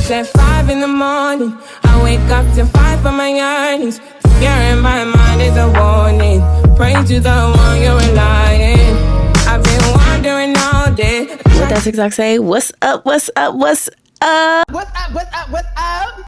up at 5 in the morning. I wake up to 5 for my yearnings. Fear in my mind is a warning. Pray to the one you're relying. I've been wandering all day. What that TikTok say? What's up? What's up? What's up? What's up? What's up? What's up?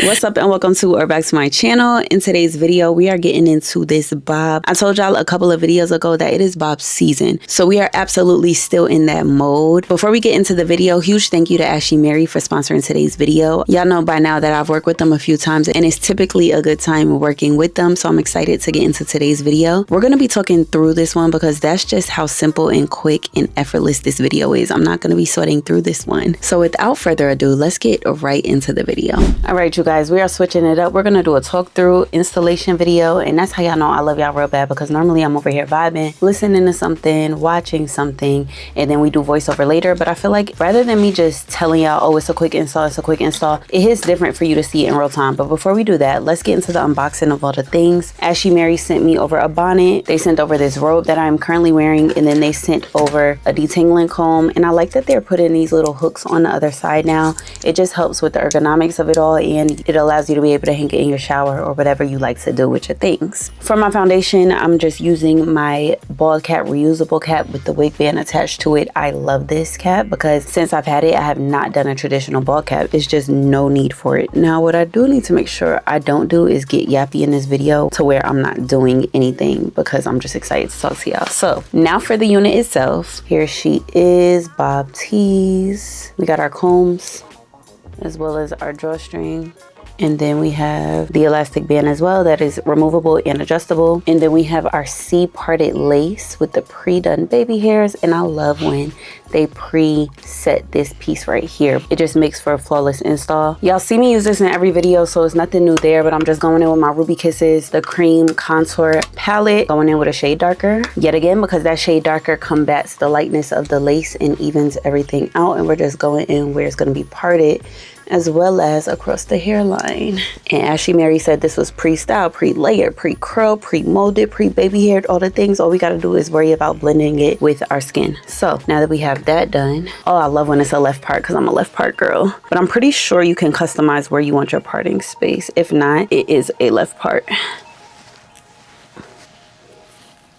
What's up and welcome to or back to my channel. In today's video we are getting into this bob. I told y'all a couple of videos ago that it is bob season, so we are absolutely still in that mode. Before we get into the video, huge thank you to Ashimary for sponsoring today's video. Y'all know by now that I've worked with them a few times and it's typically a good time working with them, so I'm excited to get into today's video. We're going to be talking through this one because that's just how simple and quick and effortless this video is. I'm not going to be sweating through this one. So without further ado, let's get right into the video. All right, you guys, we are switching it up. We're gonna do a talk through installation video, and that's how y'all know I love y'all real bad, because normally I'm over here vibing, listening to something, watching something, and then we do voiceover later. But I feel like rather than me just telling y'all, oh, it's a quick install, it's a quick install, it is different for you to see it in real time. But before we do that, let's get into the unboxing of all the things. Ashimary sent me over a bonnet, they sent over this robe that I'm currently wearing, and then they sent over a detangling comb. And I like that they're putting these little hooks on the other side now. It just helps with the ergonomics of it all, and it allows you to be able to hang it in your shower or whatever you like to do with your things. For my foundation, I'm just using my bald cap reusable cap with the wig band attached to it. I love this cap because since I've had it, I have not done a traditional bald cap. It's just no need for it. Now, what I do need to make sure I don't do is get yappy in this video to where I'm not doing anything, because I'm just excited to talk to y'all. So now for the unit itself, here she is, bob tees. We got our combs as well as our drawstring. And then we have the elastic band as well that is removable and adjustable. And then we have our C-parted lace with the pre-done baby hairs. And I love when they pre-set this piece right here. It just makes for a flawless install. Y'all see me use this in every video, so it's nothing new there, but I'm just going in with my Ruby Kisses, the cream contour palette, going in with a shade darker. Yet again, because that shade darker combats the lightness of the lace and evens everything out. And we're just going in where it's going to be parted, as well as across the hairline. And Ashimary said this was pre-styled, pre-layered, pre-curled, pre-molded, pre-baby haired, all the things. All we got to do is worry about blending it with our skin. So now that we have that done, oh, I love when it's a left part because I'm a left part girl. But I'm pretty sure you can customize where you want your parting space. If not, it is a left part.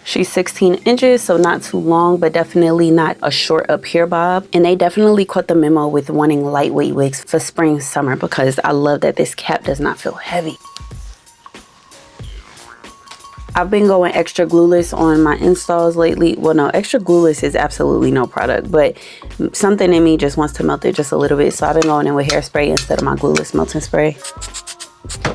She's 16 inches, so not too long, but definitely not a short up here bob. And they definitely caught the memo with wanting lightweight wigs for spring, summer, because I love that this cap does not feel heavy. I've been going extra glueless on my installs lately. Well, no, extra glueless is absolutely no product, but something in me just wants to melt it just a little bit. So I've been going in with hairspray instead of my glueless melting spray.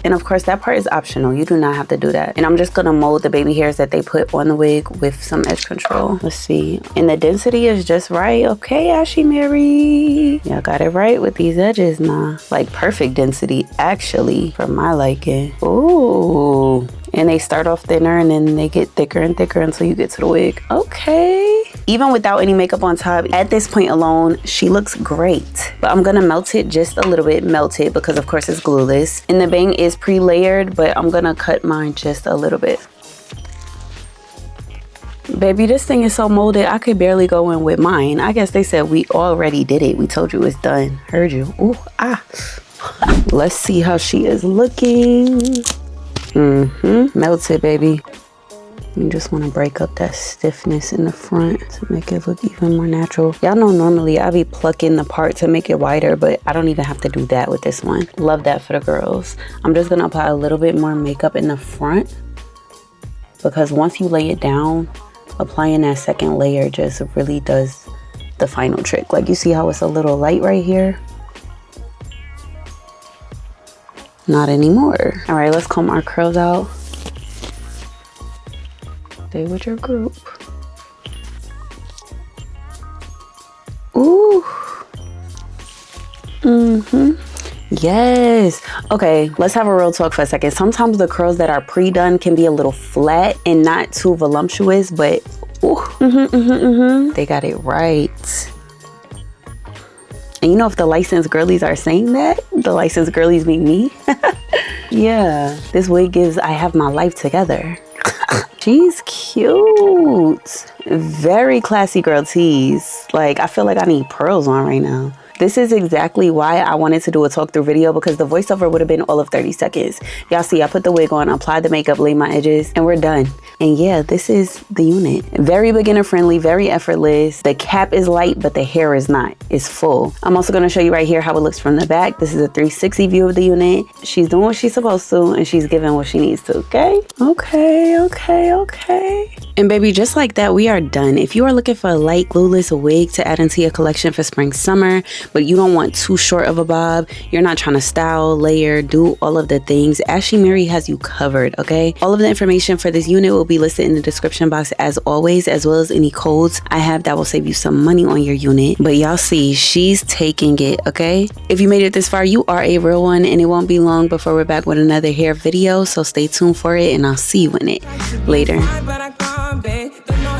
And of course, that part is optional. You do not have to do that. And I'm just gonna mold the baby hairs that they put on the wig with some edge control. Let's see. And the density is just right. Okay, Ashimary. Y'all got it right with these edges now. Like perfect density, actually, for my liking. Ooh. And they start off thinner and then they get thicker and thicker until you get to the wig. Okay. Even without any makeup on top, at this point alone, she looks great. But I'm gonna melt it just a little bit, melt it, because of course it's glueless. And the bang is pre-layered, but I'm gonna cut mine just a little bit. Baby, this thing is so molded, I could barely go in with mine. I guess they said we already did it. We told you it's done. Heard you. Ooh, ah. Let's see how she is looking. Melted, baby. You just want to break up that stiffness in the front to make it look even more natural. Y'all know normally I be plucking the part to make it wider, but I don't even have to do that with this one. Love that for the girls. I'm just gonna apply a little bit more makeup in the front, because once you lay it down, applying that second layer just really does the final trick. Like, you see how it's a little light right here? Not anymore. All right, let's comb our curls out. Stay with your group. Ooh. Yes. Okay, let's have a real talk for a second. Sometimes the curls that are pre-done can be a little flat and not too voluptuous, but ooh, they got it right. And you know, if the licensed girlies are saying that, the licensed girlies mean me. Yeah, this wig gives I have my life together. She's cute. Very classy girl tease. Like, I feel like I need pearls on right now. This is exactly why I wanted to do a talk through video, because the voiceover would have been all of 30 seconds. Y'all see, I put the wig on, applied the makeup, laid my edges, and we're done. And yeah, this is the unit. Very beginner friendly, very effortless. The cap is light, but the hair is not. It's full. I'm also gonna show you right here how it looks from the back. This is a 360 view of the unit. She's doing what she's supposed to, and she's giving what she needs to, okay? Okay. And baby, just like that, we are done. If you are looking for a light, glueless wig to add into your collection for spring, summer, but you don't want too short of a bob, you're not trying to style, layer, do all of the things, Ashimary has you covered, okay? All of the information for this unit will be listed in the description box as always, as well as any codes I have that will save you some money on your unit. But y'all see, she's taking it, okay? If you made it this far, you are a real one, and it won't be long before we're back with another hair video, so stay tuned for it, and I'll see you in it later. But I can't be.